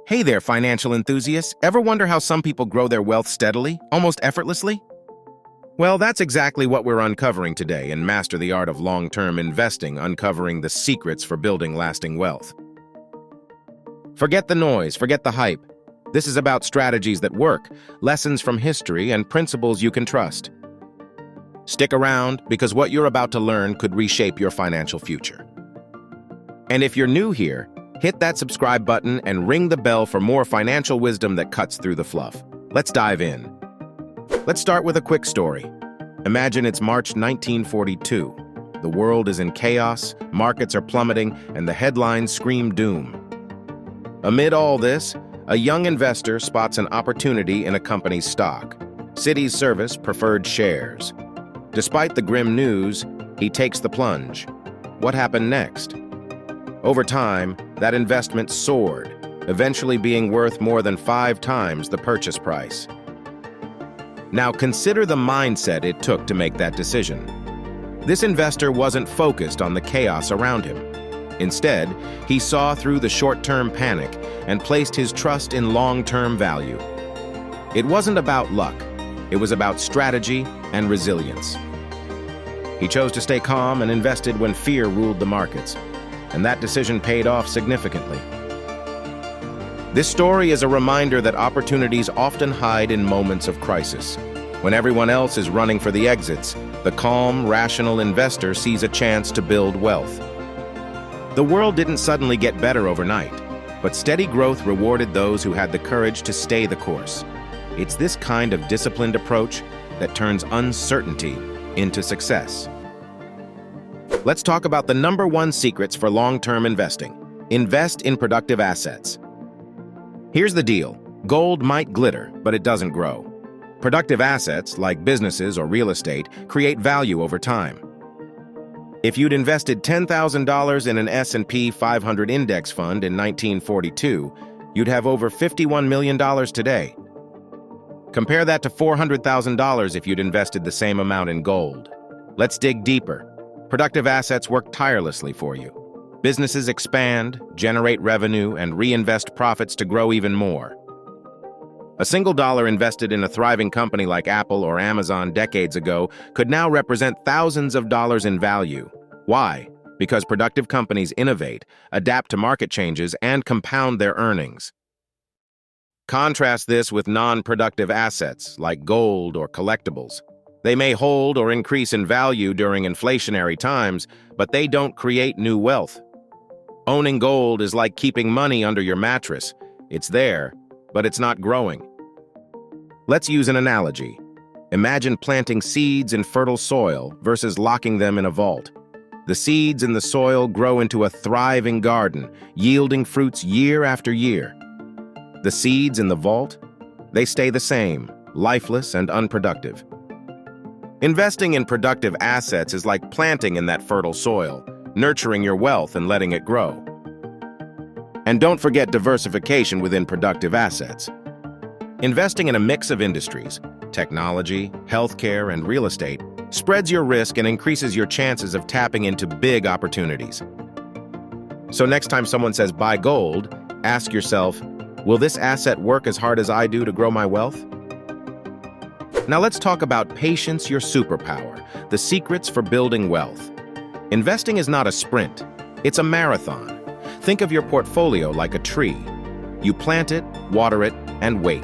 Hey there, financial enthusiasts. Ever wonder how some people grow their wealth steadily, almost effortlessly? Well, that's exactly what we're uncovering today in Master the Art of Long-Term Investing, uncovering the secrets for building lasting wealth. Forget the noise, forget the hype. This is about strategies that work, lessons from history, and principles you can trust. Stick around, because what you're about to learn could reshape your financial future. And if you're new here, hit that subscribe button and ring the bell for more financial wisdom that cuts through the fluff. Let's dive in. Let's start with a quick story. Imagine it's March 1942. The world is in chaos, markets are plummeting, and the headlines scream doom. Amid all this, a young investor spots an opportunity in a company's stock. City's Service preferred shares. Despite the grim news, he takes the plunge. What happened next? Over time, that investment soared, eventually being worth more than 5 times the purchase price. Now consider the mindset it took to make that decision. This investor wasn't focused on the chaos around him. Instead, he saw through the short-term panic and placed his trust in long-term value. It wasn't about luck. It was about strategy and resilience. He chose to stay calm and invested when fear ruled the markets, and that decision paid off significantly. This story is a reminder that opportunities often hide in moments of crisis. When everyone else is running for the exits, the calm, rational investor sees a chance to build wealth. The world didn't suddenly get better overnight, but steady growth rewarded those who had the courage to stay the course. It's this kind of disciplined approach that turns uncertainty into success. Let's talk about the #1 secrets for long-term investing. Invest in productive assets. Here's the deal. Gold might glitter, but it doesn't grow. Productive assets, like businesses or real estate, create value over time. If you'd invested $10,000 in an S&P 500 index fund in 1942, you'd have over $51 million today. Compare that to $400,000 if you'd invested the same amount in gold. Let's dig deeper. Productive assets work tirelessly for you. Businesses expand, generate revenue, and reinvest profits to grow even more. A single dollar invested in a thriving company like Apple or Amazon decades ago could now represent thousands of dollars in value. Why? Because productive companies innovate, adapt to market changes, and compound their earnings. Contrast this with non-productive assets like gold or collectibles. They may hold or increase in value during inflationary times, but they don't create new wealth. Owning gold is like keeping money under your mattress. It's there, but it's not growing. Let's use an analogy. Imagine planting seeds in fertile soil versus locking them in a vault. The seeds in the soil grow into a thriving garden, yielding fruits year after year. The seeds in the vault, they stay the same, lifeless and unproductive. Investing in productive assets is like planting in that fertile soil, nurturing your wealth and letting it grow. And don't forget diversification within productive assets. Investing in a mix of industries, technology, healthcare, and real estate, spreads your risk and increases your chances of tapping into big opportunities. So next time someone says buy gold, ask yourself, will this asset work as hard as I do to grow my wealth? Now let's talk about patience, your superpower, the secrets for building wealth. Investing is not a sprint, it's a marathon. Think of your portfolio like a tree. You plant it, water it, and wait.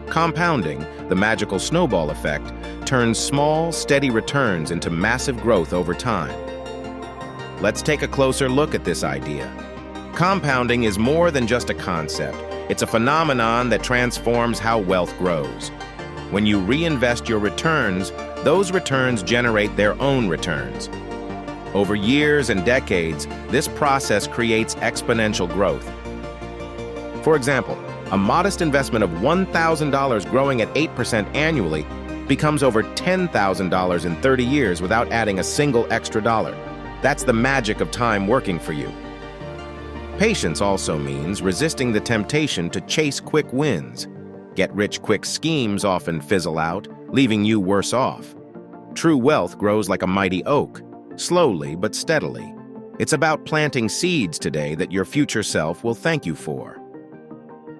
Compounding, the magical snowball effect, turns small, steady returns into massive growth over time. Let's take a closer look at this idea. Compounding is more than just a concept. It's a phenomenon that transforms how wealth grows. When you reinvest your returns, those returns generate their own returns. Over years and decades, this process creates exponential growth. For example, a modest investment of $1,000 growing at 8% annually becomes over $10,000 in 30 years without adding a single extra dollar. That's the magic of time working for you. Patience also means resisting the temptation to chase quick wins. Get-rich-quick schemes often fizzle out, leaving you worse off. True wealth grows like a mighty oak, slowly but steadily. It's about planting seeds today that your future self will thank you for.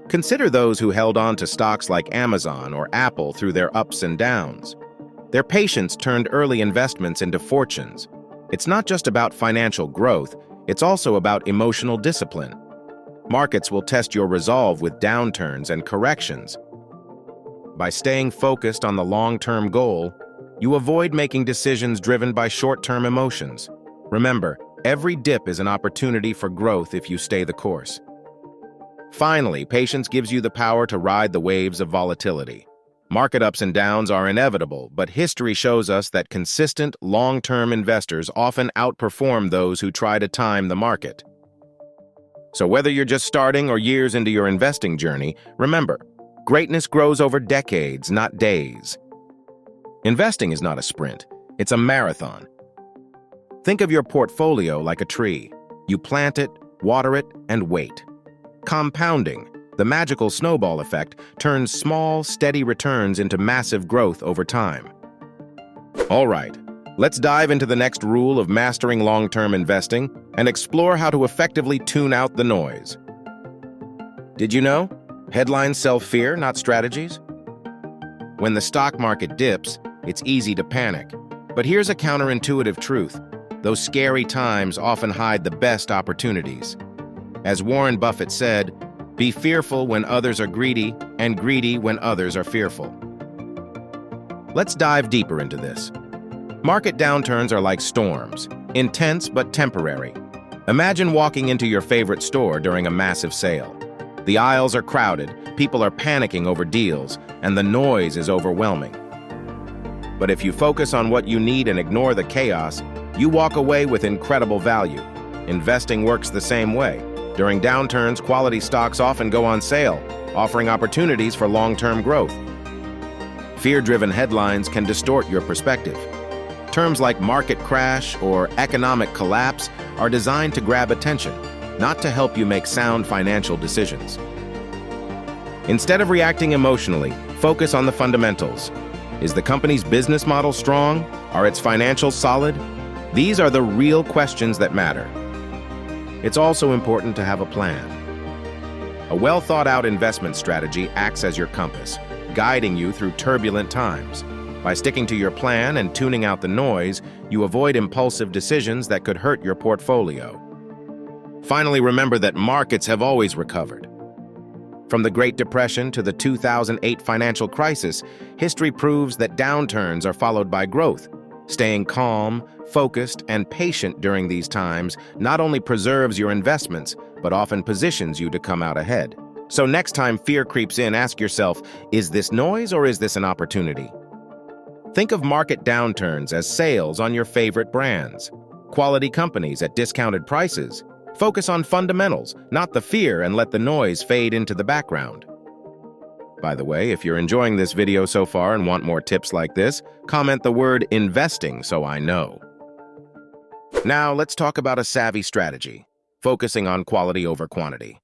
Consider those who held on to stocks like Amazon or Apple through their ups and downs. Their patience turned early investments into fortunes. It's not just about financial growth, it's also about emotional discipline. Markets will test your resolve with downturns and corrections. By staying focused on the long-term goal, you avoid making decisions driven by short-term emotions. Remember, every dip is an opportunity for growth if you stay the course. Finally, patience gives you the power to ride the waves of volatility. Market ups and downs are inevitable, but history shows us that consistent, long-term investors often outperform those who try to time the market. So whether you're just starting or years into your investing journey, remember, greatness grows over decades, not days. Investing is not a sprint, it's a marathon. Think of your portfolio like a tree. You plant it, water it, and wait. Compounding, the magical snowball effect, turns small, steady returns into massive growth over time. All right, let's dive into the next rule of mastering long-term investing and explore how to effectively tune out the noise. Did you know? Headlines sell fear, not strategies. When the stock market dips, it's easy to panic. But here's a counterintuitive truth. Those scary times often hide the best opportunities. As Warren Buffett said, "Be fearful when others are greedy, and greedy when others are fearful." Let's dive deeper into this. Market downturns are like storms, intense but temporary. Imagine walking into your favorite store during a massive sale. The aisles are crowded, people are panicking over deals, and the noise is overwhelming. But if you focus on what you need and ignore the chaos, you walk away with incredible value. Investing works the same way. During downturns, quality stocks often go on sale, offering opportunities for long-term growth. Fear-driven headlines can distort your perspective. Terms like market crash or economic collapse are designed to grab attention, not to help you make sound financial decisions. Instead of reacting emotionally, focus on the fundamentals. Is the company's business model strong? Are its financials solid? These are the real questions that matter. It's also important to have a plan. A well-thought-out investment strategy acts as your compass, guiding you through turbulent times. By sticking to your plan and tuning out the noise, you avoid impulsive decisions that could hurt your portfolio. Finally, remember that markets have always recovered. From the Great Depression to the 2008 financial crisis, history proves that downturns are followed by growth. Staying calm, focused, and patient during these times not only preserves your investments, but often positions you to come out ahead. So next time fear creeps in, ask yourself, is this noise or is this an opportunity? Think of market downturns as sales on your favorite brands, quality companies at discounted prices. Focus on fundamentals, not the fear, and let the noise fade into the background. By the way, if you're enjoying this video so far and want more tips like this, comment the word investing so I know. Now let's talk about a savvy strategy, focusing on quality over quantity.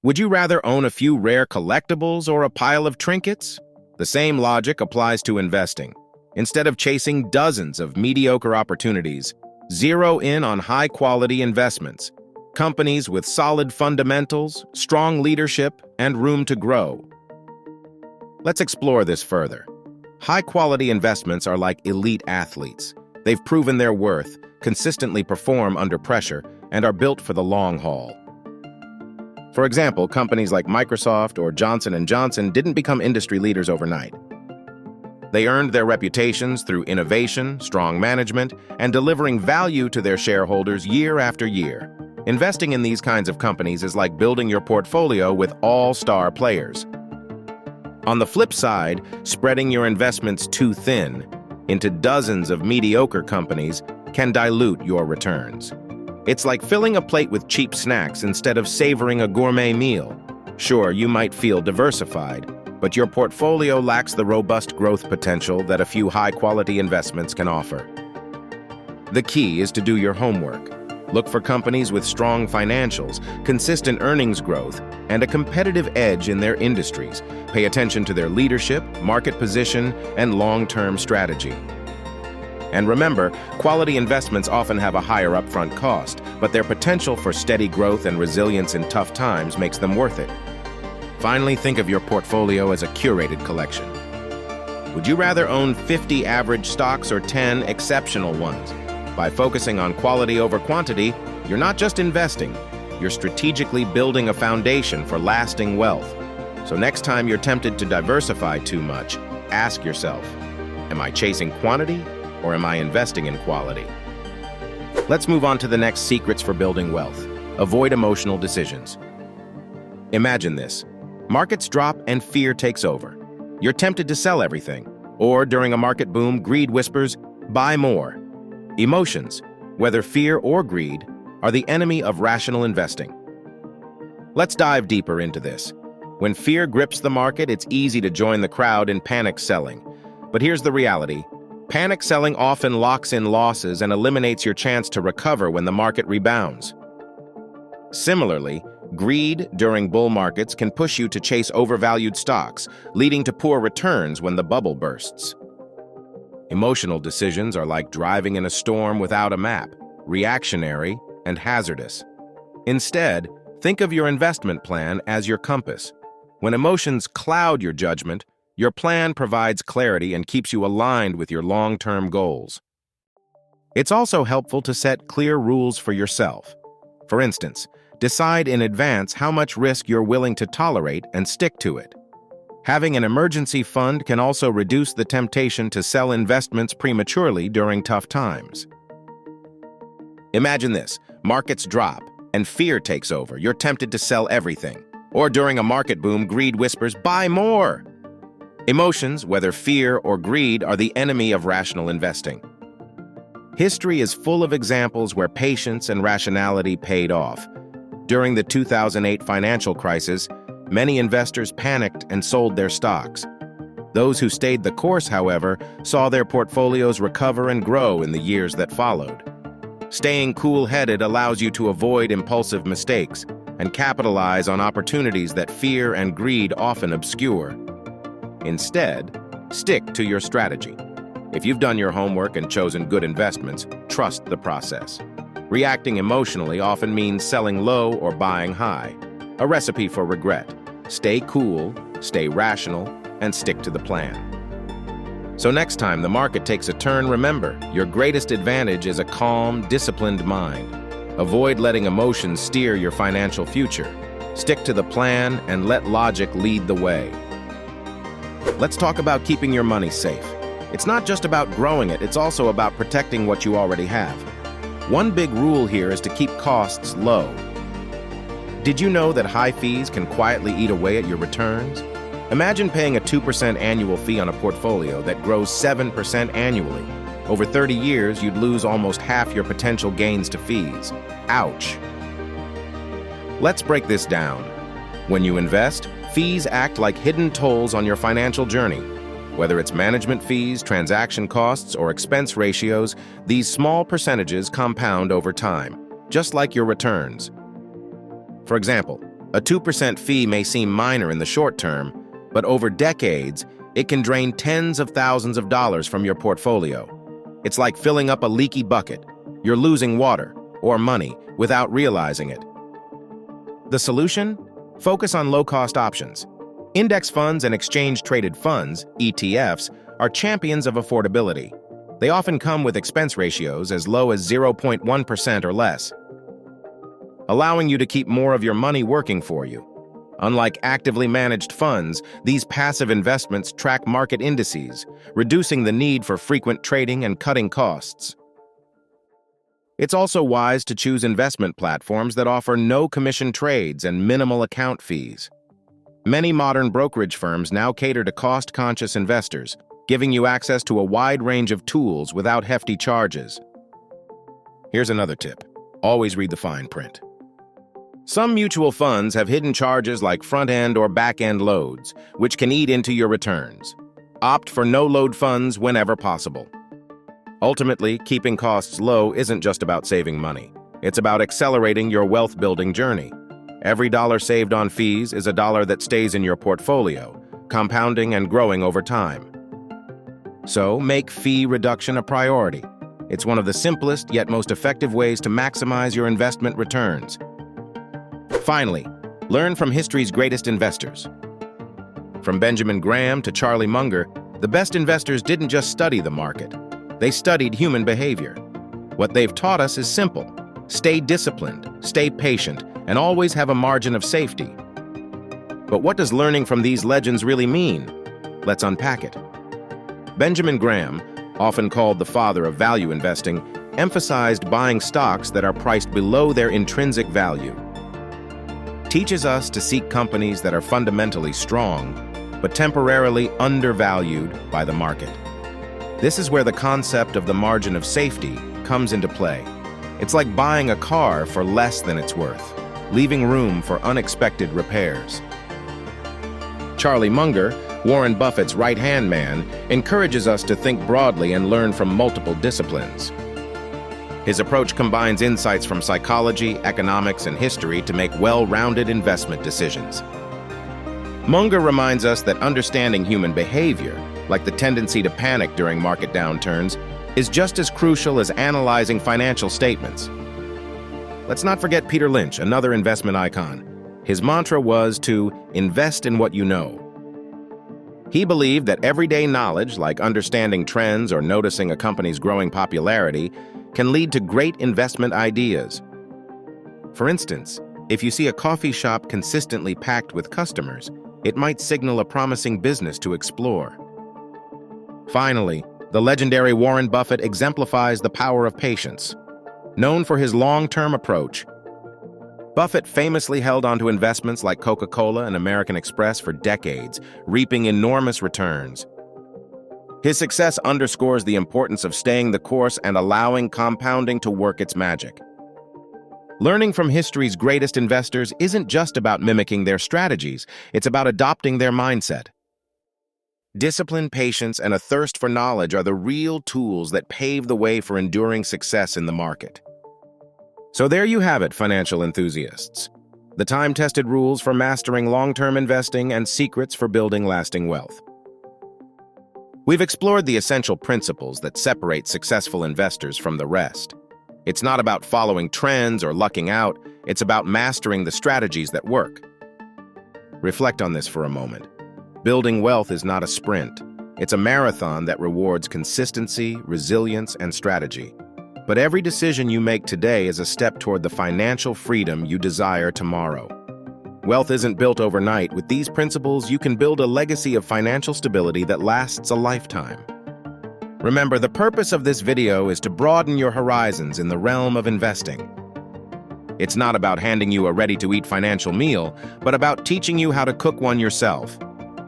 Would you rather own a few rare collectibles or a pile of trinkets? The same logic applies to investing. Instead of chasing dozens of mediocre opportunities, zero in on high-quality investments, companies with solid fundamentals, strong leadership, and room to grow. Let's explore this further. High-quality investments are like elite athletes. They've proven their worth, consistently perform under pressure, and are built for the long haul. For example, companies like Microsoft or Johnson & Johnson didn't become industry leaders overnight. They earned their reputations through innovation, strong management, and delivering value to their shareholders year after year. Investing in these kinds of companies is like building your portfolio with all-star players. On the flip side, spreading your investments too thin into dozens of mediocre companies can dilute your returns. It's like filling a plate with cheap snacks instead of savoring a gourmet meal. Sure, you might feel diversified, but your portfolio lacks the robust growth potential that a few high-quality investments can offer. The key is to do your homework. Look for companies with strong financials, consistent earnings growth, and a competitive edge in their industries. Pay attention to their leadership, market position, and long-term strategy. And remember, quality investments often have a higher upfront cost, but their potential for steady growth and resilience in tough times makes them worth it. Finally, think of your portfolio as a curated collection. Would you rather own 50 average stocks or 10 exceptional ones? By focusing on quality over quantity, you're not just investing, you're strategically building a foundation for lasting wealth. So next time you're tempted to diversify too much, ask yourself, am I chasing quantity or am I investing in quality? Let's move on to the next secrets for building wealth. Avoid emotional decisions. Imagine this. Markets drop and fear takes over. You're tempted to sell everything. Or during a market boom, greed whispers, buy more. Emotions, whether fear or greed, are the enemy of rational investing. Let's dive deeper into this. When fear grips the market, it's easy to join the crowd in panic selling. But here's the reality. Panic selling often locks in losses and eliminates your chance to recover when the market rebounds. Similarly, greed during bull markets can push you to chase overvalued stocks, leading to poor returns when the bubble bursts. Emotional decisions are like driving in a storm without a map, reactionary and hazardous. Instead, think of your investment plan as your compass. When emotions cloud your judgment, your plan provides clarity and keeps you aligned with your long-term goals. It's also helpful to set clear rules for yourself. For instance, decide in advance how much risk you're willing to tolerate and stick to it. Having an emergency fund can also reduce the temptation to sell investments prematurely during tough times. Imagine this, markets drop and fear takes over. You're tempted to sell everything. Or during a market boom, greed whispers, buy more. Emotions, whether fear or greed, are the enemy of rational investing. History is full of examples where patience and rationality paid off. During the 2008 financial crisis, many investors panicked and sold their stocks. Those who stayed the course, however, saw their portfolios recover and grow in the years that followed. Staying cool-headed allows you to avoid impulsive mistakes and capitalize on opportunities that fear and greed often obscure. Instead, stick to your strategy. If you've done your homework and chosen good investments, trust the process. Reacting emotionally often means selling low or buying high, a recipe for regret. Stay cool, stay rational, and stick to the plan. So next time the market takes a turn, remember, your greatest advantage is a calm, disciplined mind. Avoid letting emotions steer your financial future. Stick to the plan and let logic lead the way. Let's talk about keeping your money safe. It's not just about growing it, it's also about protecting what you already have. One big rule here is to keep costs low. Did you know that high fees can quietly eat away at your returns? Imagine paying a 2% annual fee on a portfolio that grows 7% annually. Over 30 years, you'd lose almost half your potential gains to fees. Ouch! Let's break this down. When you invest, fees act like hidden tolls on your financial journey. Whether it's management fees, transaction costs, or expense ratios, these small percentages compound over time, just like your returns. For example, a 2% fee may seem minor in the short term, but over decades, it can drain tens of thousands of dollars from your portfolio. It's like filling up a leaky bucket. You're losing water or money without realizing it. The solution? Focus on low-cost options. Index funds and exchange-traded funds, ETFs, are champions of affordability. They often come with expense ratios as low as 0.1% or less, allowing you to keep more of your money working for you. Unlike actively managed funds, these passive investments track market indices, reducing the need for frequent trading and cutting costs. It's also wise to choose investment platforms that offer no commission trades and minimal account fees. Many modern brokerage firms now cater to cost-conscious investors, giving you access to a wide range of tools without hefty charges. Here's another tip. Always read the fine print. Some mutual funds have hidden charges like front-end or back-end loads, which can eat into your returns. Opt for no-load funds whenever possible. Ultimately, keeping costs low isn't just about saving money. It's about accelerating your wealth-building journey. Every dollar saved on fees is a dollar that stays in your portfolio, compounding and growing over time. So, make fee reduction a priority. It's one of the simplest yet most effective ways to maximize your investment returns. Finally, Learn from history's greatest investors. From Benjamin Graham to Charlie Munger, the best investors didn't just study the market. They studied human behavior. What they've taught us is simple. Stay disciplined, stay patient, and always have a margin of safety. But what does learning from these legends really mean? Let's unpack it. Benjamin Graham, often called the father of value investing, emphasized buying stocks that are priced below their intrinsic value. Teaches us to seek companies that are fundamentally strong, but temporarily undervalued by the market. This is where the concept of the margin of safety comes into play. It's like buying a car for less than it's worth, leaving room for unexpected repairs. Charlie Munger, Warren Buffett's right-hand man, encourages us to think broadly and learn from multiple disciplines. His approach combines insights from psychology, economics, and history to make well-rounded investment decisions. Munger reminds us that understanding human behavior, like the tendency to panic during market downturns, is just as crucial as analyzing financial statements. Let's not forget Peter Lynch, another investment icon. His mantra was to invest in what you know. He believed that everyday knowledge, like understanding trends or noticing a company's growing popularity, can lead to great investment ideas. For instance, if you see a coffee shop consistently packed with customers, it might signal a promising business to explore. Finally, the legendary Warren Buffett exemplifies the power of patience. Known for his long-term approach, Buffett famously held onto investments like Coca-Cola and American Express for decades, reaping enormous returns. His success underscores the importance of staying the course and allowing compounding to work its magic. Learning from history's greatest investors isn't just about mimicking their strategies, it's about adopting their mindset. Discipline, patience, and a thirst for knowledge are the real tools that pave the way for enduring success in the market. So there you have it, financial enthusiasts. The time-tested rules for mastering long-term investing and secrets for building lasting wealth. We've explored the essential principles that separate successful investors from the rest. It's not about following trends or lucking out, it's about mastering the strategies that work. Reflect on this for a moment. Building wealth is not a sprint. It's a marathon that rewards consistency, resilience, and strategy. But every decision you make today is a step toward the financial freedom you desire tomorrow. Wealth isn't built overnight. With these principles, you can build a legacy of financial stability that lasts a lifetime. Remember, the purpose of this video is to broaden your horizons in the realm of investing. It's not about handing you a ready-to-eat financial meal, but about teaching you how to cook one yourself.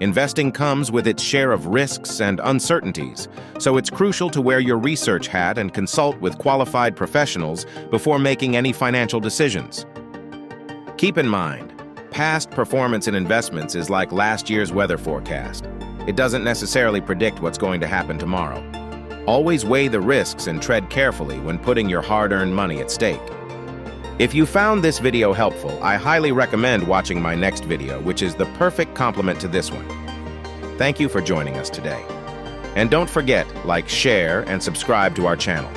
Investing comes with its share of risks and uncertainties, so it's crucial to wear your research hat and consult with qualified professionals before making any financial decisions. Keep in mind, past performance in investments is like last year's weather forecast. It doesn't necessarily predict what's going to happen tomorrow. Always weigh the risks and tread carefully when putting your hard-earned money at stake. If you found this video helpful, I highly recommend watching my next video, which is the perfect complement to this one. Thank you for joining us today. And don't forget, like, share, and subscribe to our channel.